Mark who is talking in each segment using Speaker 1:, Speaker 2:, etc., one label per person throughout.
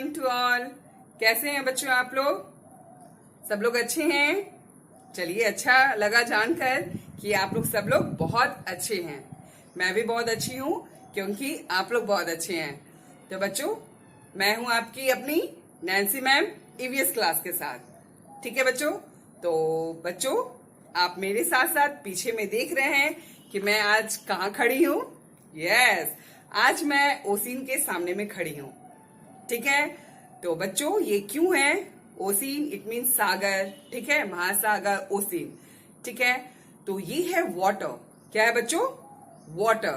Speaker 1: Morning to all. कैसे हैं बच्चों आप लोग? सब लोग अच्छे हैं? चलिए, अच्छा लगा जानकर कि आप लोग सब लोग बहुत अच्छे हैं। मैं भी बहुत अच्छी हूँ क्योंकि आप लोग बहुत अच्छे हैं। तो बच्चों, मैं हूँ आपकी अपनी नैन्सी मैम ईवीएस क्लास के साथ। ठीक है बच्चों? तो बच्चों, आप मेरे साथ साथ पीछे में देख रहे हैं कि मैं आज कहाँ खड़ी हूँ। यस, आज मैं ओसिन के सामने में खड़ी हूँ। ठीक है? तो बच्चों, ये क्यों है ओसिन? इट मीन सागर। ठीक है? महासागर ओसिन। ठीक है? तो ये है वाटर। क्या है बच्चों? वाटर।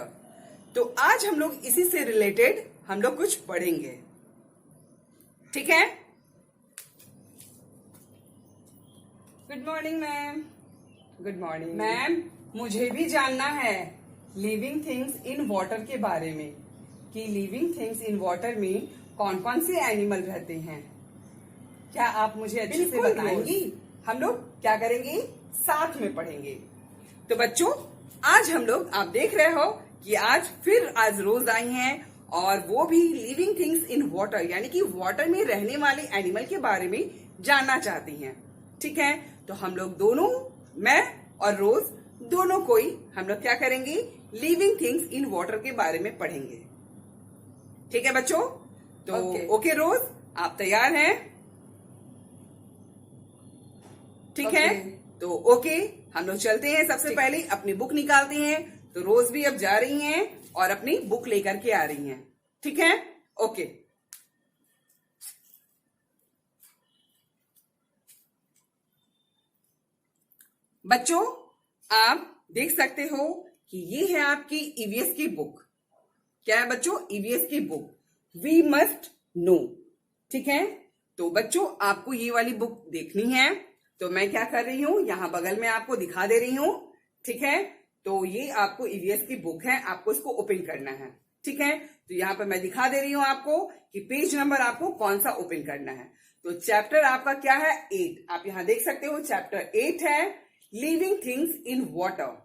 Speaker 1: तो आज हम लोग इसी से रिलेटेड हम लोग कुछ पढ़ेंगे। ठीक है? Good morning ma'am. Good morning ma'am. मुझे भी जानना है लिविंग थिंग्स इन वाटर के बारे में कि लिविंग थिंग्स इन वाटर में कौन कौन से एनिमल रहते हैं। क्या आप मुझे अच्छे से बताएंगी? हम लोग क्या करेंगे, साथ में पढ़ेंगे। तो बच्चों, आज हम लोग, आप देख रहे हो कि आज रोज आई हैं और वो भी लिविंग थिंग्स इन वाटर, यानी कि वाटर में रहने वाले एनिमल के बारे में जानना चाहती हैं। ठीक है? तो हम लोग दोनों, मैं और रोज, दोनों कोई हम लोग क्या करेंगे, लिविंग थिंग्स इन वाटर के बारे में पढ़ेंगे। ठीक है बच्चों? तो ओके रोज, आप तैयार हैं? ठीक है? तो ओके, हम लोग चलते हैं। सबसे पहले अपनी बुक निकालते हैं। तो रोज भी अब जा रही हैं और अपनी बुक लेकर के आ रही हैं। ठीक है? ओके। बच्चों, आप देख सकते हो कि ये है आपकी ईवीएस की बुक। क्या है बच्चों? ईवीएस की बुक वी मस्ट नो। ठीक है? तो बच्चों, आपको ये वाली बुक देखनी है तो मैं क्या कर रही हूँ, यहाँ बगल में आपको दिखा दे रही हूँ। ठीक है? तो ये आपको ईवीएस की बुक है, आपको इसको ओपन करना है। ठीक है? तो यहाँ पर मैं दिखा दे रही हूँ आपको कि पेज नंबर आपको कौन सा ओपन करना है। तो चैप्टर आपका क्या है? 8। आप यहाँ देख सकते हो चैप्टर 8 है, लिविंग थिंग्स इन वाटर।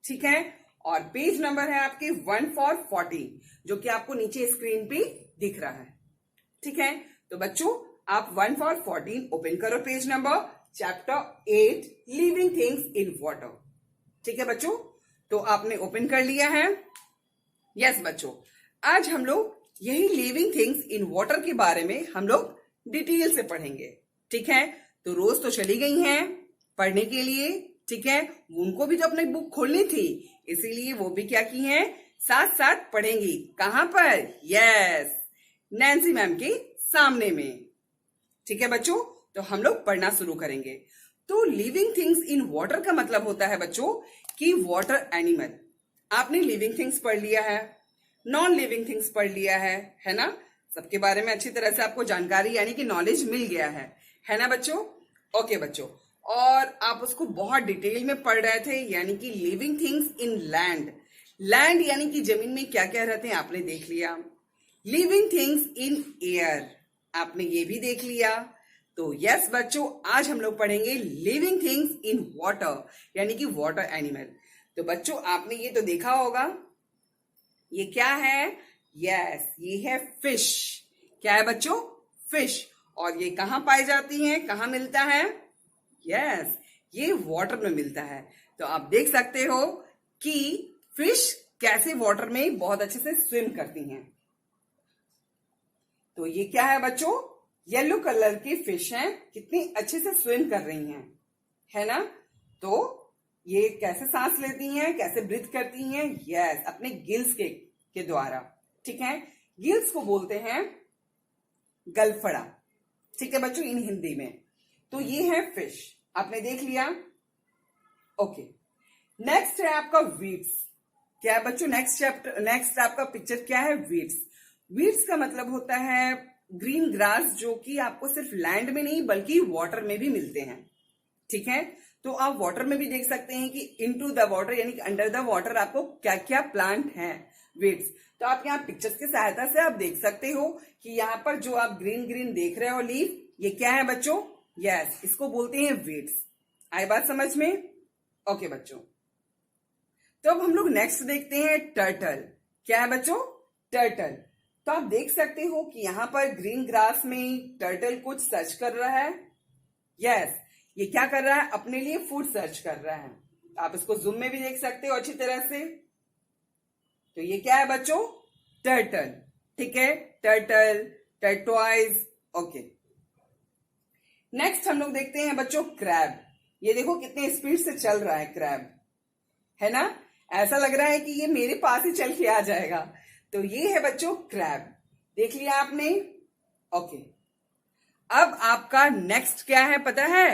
Speaker 1: ठीक है? और पेज नंबर है आपके 1/40, जो कि आपको नीचे स्क्रीन पे दिख रहा है। ठीक है? तो बच्चों, आप 1/14 ओपन करो, page number, chapter 8, living things in water. ठीक है बच्चों? तो आपने ओपन कर लिया है? यस बच्चों, आज हम लोग यही लिविंग थिंग्स इन वाटर के बारे में हम लोग डिटेल से पढ़ेंगे। ठीक है? तो रोज तो चली गई हैं पढ़ने के लिए। ठीक है? उनको भी तो अपनी बुक खोलनी थी, इसीलिए वो भी क्या की हैं, साथ साथ पढ़ेंगी। कहां पर? यस, नैन्सी मैम के सामने में। ठीक है बच्चों? तो हम लोग पढ़ना शुरू करेंगे। तो लिविंग थिंग्स इन वाटर का मतलब होता है बच्चों कि वाटर एनिमल। आपने लिविंग थिंग्स पढ़ लिया है, नॉन लिविंग थिंग्स पढ़ लिया है ना? सबके बारे में अच्छी तरह से आपको जानकारी यानी कि नॉलेज मिल गया है ना बच्चों? ओके बच्चों, और आप उसको बहुत डिटेल में पढ़ रहे थे, यानी कि living things in land. Land यानी कि जमीन में क्या क्या रहते हैं आपने देख लिया। लिविंग थिंग्स इन एयर, आपने ये भी देख लिया। तो यस बच्चों, आज हम लोग पढ़ेंगे लिविंग थिंग्स इन वाटर, यानी कि वाटर एनिमल। तो बच्चों, आपने ये तो देखा होगा, ये क्या है? यस, ये है फिश। क्या है बच्चों? फिश। और ये कहां पाई जाती हैं, कहां मिलता है? यस, ये वाटर में मिलता है। तो आप देख सकते हो कि फिश कैसे वाटर में बहुत अच्छे से स्विम करती हैं। तो ये क्या है बच्चों? येलो कलर की फिश हैं, कितनी अच्छे से स्विम कर रही हैं, है ना? तो ये कैसे सांस लेती हैं, कैसे ब्रीथ करती हैं? यस, अपने गिल्स के द्वारा। ठीक है? गिल्स को बोलते हैं गलफड़ा। ठीक है बच्चों, इन हिंदी में। तो ये है फिश, आपने देख लिया। ओके, नेक्स्ट है आपका वीड्स। क्या है बच्चों? नेक्स्ट आपका पिक्चर क्या है? वीड्स। वीड्स का मतलब होता है ग्रीन ग्रास, जो कि आपको सिर्फ लैंड में नहीं बल्कि वाटर में भी मिलते हैं। ठीक है? तो आप वाटर में भी देख सकते हैं कि इनटू द वाटर, यानी कि अंडर द वाटर आपको क्या क्या प्लांट हैं, वीड्स। तो आप यहाँ पिक्चर्स की सहायता से आप देख सकते हो कि यहाँ पर जो आप ग्रीन ग्रीन देख रहे हो लीफ, ये क्या है बच्चों? यस, इसको बोलते हैं वीड्स। आई बात समझ में? ओके बच्चों, तो अब हम लोग नेक्स्ट देखते हैं टर्टल। क्या है बच्चों? टर्टल। तो आप देख सकते हो कि यहाँ पर ग्रीन ग्रास में टर्टल कुछ सर्च कर रहा है। यस, ये क्या कर रहा है? अपने लिए फूड सर्च कर रहा है। आप इसको जूम में भी देख सकते हो अच्छी तरह से। तो ये क्या है बच्चों? टर्टल। ठीक है, टर्टल, टर्टवाइज। ओके, नेक्स्ट हम लोग देखते हैं बच्चों क्रैब। ये देखो कितने स्पीड से चल रहा है क्रैब, है ना? ऐसा लग रहा है कि ये मेरे पास ही चल के आ जाएगा। तो ये है बच्चों क्रैब। देख लिया आपने? ओके, अब आपका नेक्स्ट क्या है पता है?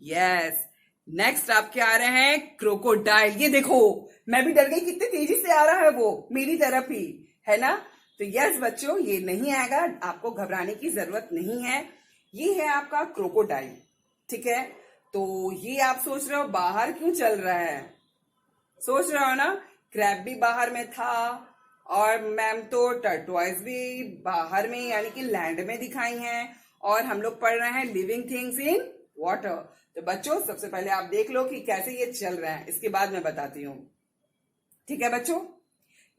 Speaker 1: यस, नेक्स्ट आपके आ रहे हैं क्रोकोडाइल। ये देखो, मैं भी डर गई, कितनी तेजी से आ रहा है वो मेरी तरफ ही, है ना? तो यस बच्चों, ये नहीं आएगा, आपको घबराने की जरूरत नहीं है। ये है आपका क्रोकोडाइल। ठीक है, तो ये आप सोच रहे हो बाहर क्यों चल रहा है? सोच रहे हो ना, क्रैब भी बाहर में था और मैम तो टर्टवाइज भी बाहर में यानी कि लैंड में दिखाई हैं, और हम लोग पढ़ रहे हैं लिविंग थिंग्स इन वाटर। तो बच्चों सबसे पहले आप देख लो कि कैसे ये चल रहा है, इसके बाद मैं बताती हूँ। ठीक है बच्चों,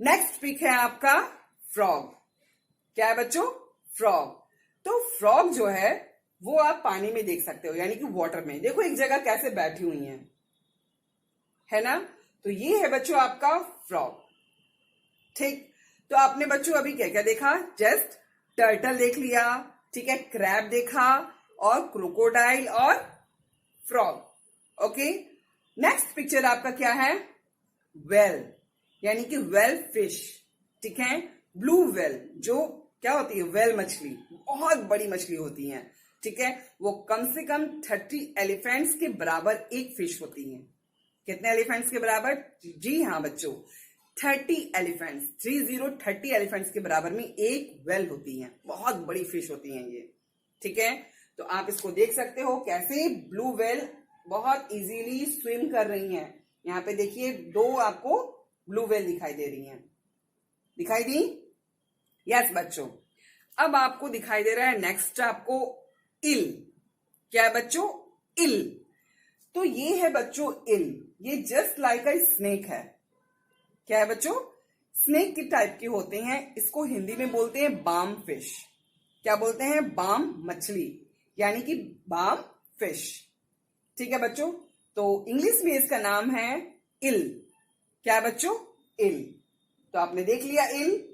Speaker 1: नेक्स्ट पिक है आपका फ्रॉग। क्या है बच्चों? फ्रॉग। तो फ्रॉग जो है वो आप पानी में देख सकते हो, यानी कि वाटर में। देखो एक जगह कैसे बैठी हुई है ना? तो ये है बच्चों आपका फ्रॉग। ठीक, तो आपने बच्चों अभी क्या क्या देखा? जस्ट टर्टल देख लिया, ठीक है, क्रैब देखा, और क्रोकोडाइल और फ्रॉग। ओके, नेक्स्ट पिक्चर आपका क्या है? वेल, यानी कि वेल फिश। ठीक है, ब्लू वेल, जो क्या होती है? वेल मछली, बहुत बड़ी मछली होती है। ठीक है, वो कम से कम 30 एलिफेंट्स के बराबर एक फिश होती है। कितने एलिफेंट्स के बराबर? जी हाँ बच्चों, 30 एलिफेंट्स, 30 एलिफेंट्स के बराबर में एक वेल होती है। बहुत बड़ी फिश होती है ये। ठीक है, तो आप इसको देख सकते हो कैसे ब्लू वेल बहुत इजीली स्विम कर रही हैं। यहाँ पे देखिए, दो आपको ब्लू वेल दिखाई दे रही हैं। दिखाई दी? यस बच्चों, अब आपको दिखाई दे रहा है नेक्स्ट आपको इल। क्या है बच्चों? इल। तो ये है बच्चों इल। ये जस्ट लाइक अ स्नेक है। क्या है बच्चों? स्नेक के टाइप के होते हैं। इसको हिंदी में बोलते हैं बाम फिश। क्या बोलते हैं? बाम मछली, यानी कि बाम फिश। ठीक है बच्चों, तो इंग्लिश में इसका नाम है इल। क्या है बच्चों? इल। तो आपने देख लिया इल।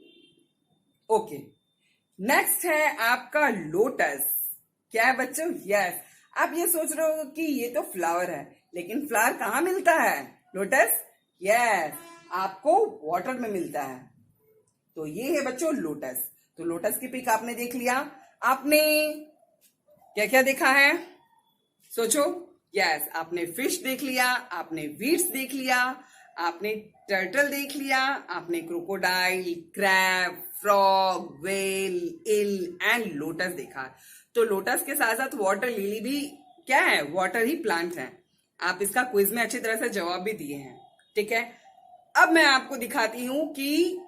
Speaker 1: ओके, नेक्स्ट है आपका लोटस। क्या है बच्चों? यस, आप ये सोच रहे हो कि ये तो फ्लावर है, लेकिन फ्लावर कहाँ मिलता है? लोटस? यस, आपको वाटर में मिलता है। तो ये है बच्चों लोटस। तो लोटस की पिक आपने देख लिया। आपने क्या क्या देखा है? सोचो। यस, आपने फिश देख लिया, आपने वीड्स देख लिया, आपने टर्टल देख लिया, आपने crocodile, crab, frog, whale, eel and lotus देखा। तो लोटस के साथ साथ वाटर लिली भी क्या है? वाटर ही प्लांट है। आप इसका क्विज में अच्छी तरह से जवाब भी दिए हैं। ठीक है, अब मैं आपको दिखाती हूं कि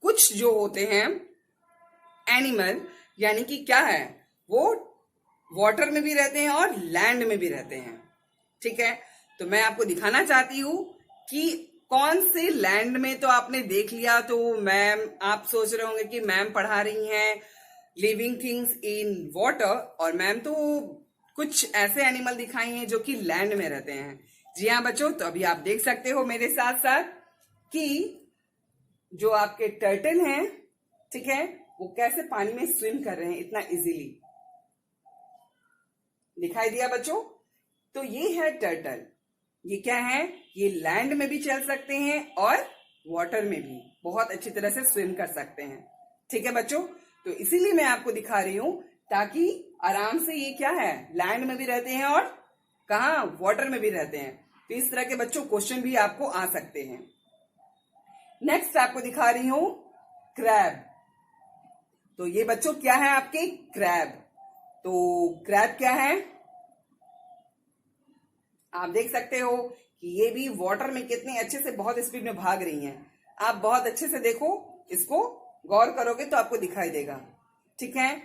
Speaker 1: कुछ जो होते हैं एनिमल, यानी कि क्या है, वो वाटर में भी रहते हैं और लैंड में भी रहते हैं। ठीक है, तो मैं आपको दिखाना चाहती हूं कि कौन से लैंड में तो आपने देख लिया। तो मैम, आप सोच रहे होंगे कि मैम पढ़ा रही हैं लिविंग थिंग्स इन वाटर, और मैम तो कुछ ऐसे एनिमल दिखाई हैं जो कि लैंड में रहते हैं। जी हाँ बच्चों, तो अभी आप देख सकते हो मेरे साथ साथ कि जो आपके टर्टल हैं, ठीक है, वो कैसे पानी में स्विम कर रहे हैं इतना इजीली। दिखाई दिया बच्चों? तो ये है टर्टल। ये क्या है? ये लैंड में भी चल सकते हैं और वाटर में भी बहुत अच्छी तरह से स्विम कर सकते हैं। ठीक है बच्चों, तो इसीलिए मैं आपको दिखा रही हूं, ताकि आराम से ये क्या है, लैंड में भी रहते हैं और कहा, वाटर में भी रहते हैं। तो इस तरह के बच्चों क्वेश्चन भी आपको आ सकते हैं। नेक्स्ट आपको दिखा रही हूं क्रैब। तो ये बच्चों क्या है आपके? क्रैब। तो क्रैब क्या है? आप देख सकते हो कि ये भी वाटर में कितने अच्छे से बहुत स्पीड में भाग रही हैं। आप बहुत अच्छे से देखो, इसको गौर करोगे तो आपको दिखाई देगा। ठीक है,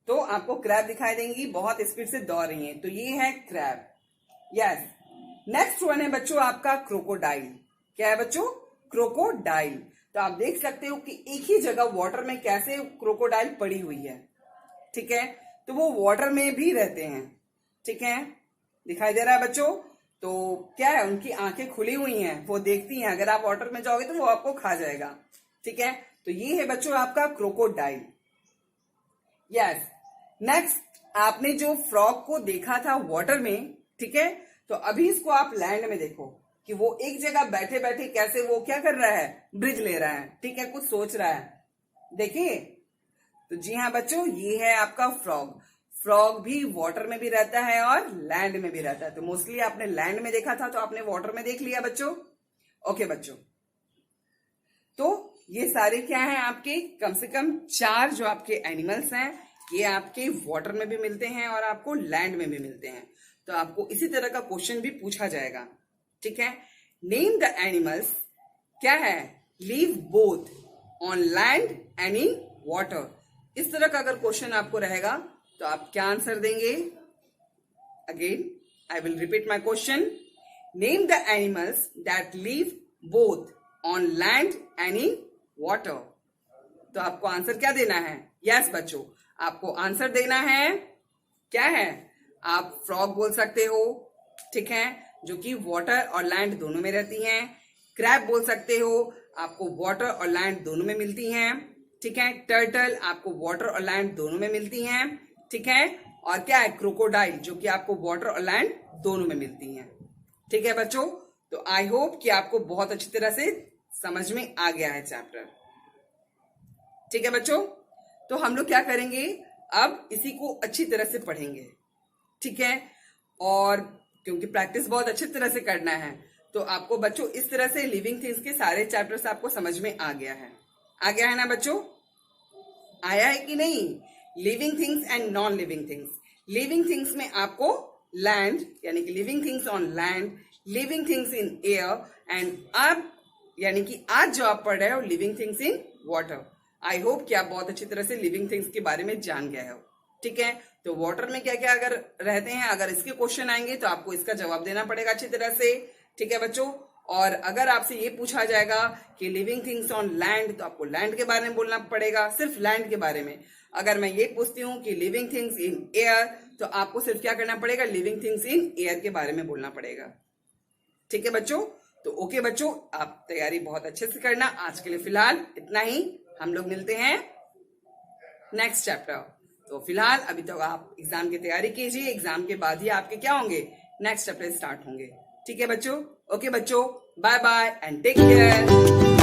Speaker 1: तो आपको क्रैब दिखाई देंगी, बहुत स्पीड से दौड़ रही हैं। तो ये है क्रैब। यस, नेक्स्ट वन है बच्चों आपका क्रोकोडाइल। क्या है बच्चों? क्रोकोडाइल। तो आप देख सकते हो कि एक ही जगह वाटर में कैसे क्रोकोडाइल पड़ी हुई है। ठीक है, तो वो वाटर में भी रहते हैं। ठीक है, दिखाई दे रहा है बच्चों? तो क्या है, उनकी आंखें खुली हुई हैं, वो देखती हैं, अगर आप वाटर में जाओगे तो वो आपको खा जाएगा। ठीक है, तो ये है बच्चों आपका क्रोकोडाइल। यस, नेक्स्ट आपने जो फ्रॉग को देखा था वाटर में, ठीक है, तो अभी इसको आप लैंड में देखो कि वो एक जगह बैठे बैठे कैसे वो क्या कर रहा है, ब्रिज ले रहा है। ठीक है, कुछ सोच रहा है। देखिए, तो जी हाँ बच्चों, ये है आपका फ्रॉग। फ्रॉग भी वाटर में भी रहता है और लैंड में भी रहता है। तो मोस्टली आपने लैंड में देखा था, तो आपने वाटर में देख लिया बच्चों। ओके बच्चों, तो ये सारे क्या हैं आपके, कम से कम 4 जो आपके एनिमल्स हैं, ये आपके वाटर में भी मिलते हैं और आपको लैंड में भी मिलते हैं। तो आपको इसी तरह का क्वेश्चन भी पूछा जाएगा। ठीक है, नेम द एनिमल्स, क्या है, live both on land and in water. इस तरह का अगर क्वेश्चन आपको रहेगा तो आप क्या आंसर देंगे? Again I will repeat my question, name the animals that live both on land and in water. तो आपको आंसर क्या देना है? यस बच्चों, आपको आंसर देना है, क्या है, आप फ्रॉग बोल सकते हो। ठीक है, जो कि वाटर और लैंड दोनों में रहती हैं। क्रैब बोल सकते हो, आपको वाटर और लैंड दोनों में मिलती हैं। ठीक है, टर्टल आपको वाटर और लैंड दोनों में मिलती हैं। ठीक है, और क्या है, क्रोकोडाइल, जो कि आपको वाटर और लैंड दोनों में मिलती हैं। ठीक है बच्चों, तो आई होप कि आपको बहुत अच्छी तरह से समझ में आ गया है चैप्टर। ठीक है बच्चों, तो हम लोग क्या करेंगे, अब इसी को अच्छी तरह से पढ़ेंगे। ठीक है, और क्योंकि प्रैक्टिस बहुत अच्छी तरह से करना है, तो आपको बच्चों इस तरह से लिविंग थिंग्स के सारे चैप्टर्स आपको समझ में आ गया है। आ गया है ना बच्चों? आया है कि नहीं? Living things and non living things. Living things में आपको लैंड, यानी कि living things on land, living things in air, and अब यानी कि आज जो आप पढ़ रहे हो, living things in water. I hope कि आप बहुत अच्छी तरह से लिविंग थिंग्स के बारे में जान गए हो। ठीक है, तो वाटर में क्या क्या अगर रहते हैं, अगर इसके क्वेश्चन आएंगे तो आपको इसका जवाब देना पड़ेगा अच्छी तरह से। ठीक है बच्चों, और अगर आपसे ये पूछा जाएगा कि लिविंग थिंग्स ऑन लैंड, तो आपको लैंड के बारे में बोलना पड़ेगा, सिर्फ लैंड के बारे में। अगर मैं ये पूछती हूँ कि लिविंग थिंग्स इन एयर, तो आपको सिर्फ क्या करना पड़ेगा, लिविंग थिंग्स इन एयर के बारे में बोलना पड़ेगा। ठीक है बच्चों, तो ओके बच्चों, आप तैयारी बहुत अच्छे से करना। आज के लिए फिलहाल इतना ही, हम लोग मिलते हैं नेक्स्ट चैप्टर। तो फिलहाल अभी तक आप एग्जाम की तैयारी कीजिए, एग्जाम के बाद ही आपके क्या होंगे, नेक्स्ट चैप्टर स्टार्ट होंगे। ठीक है बच्चों, ओके बच्चों, bye bye and take care.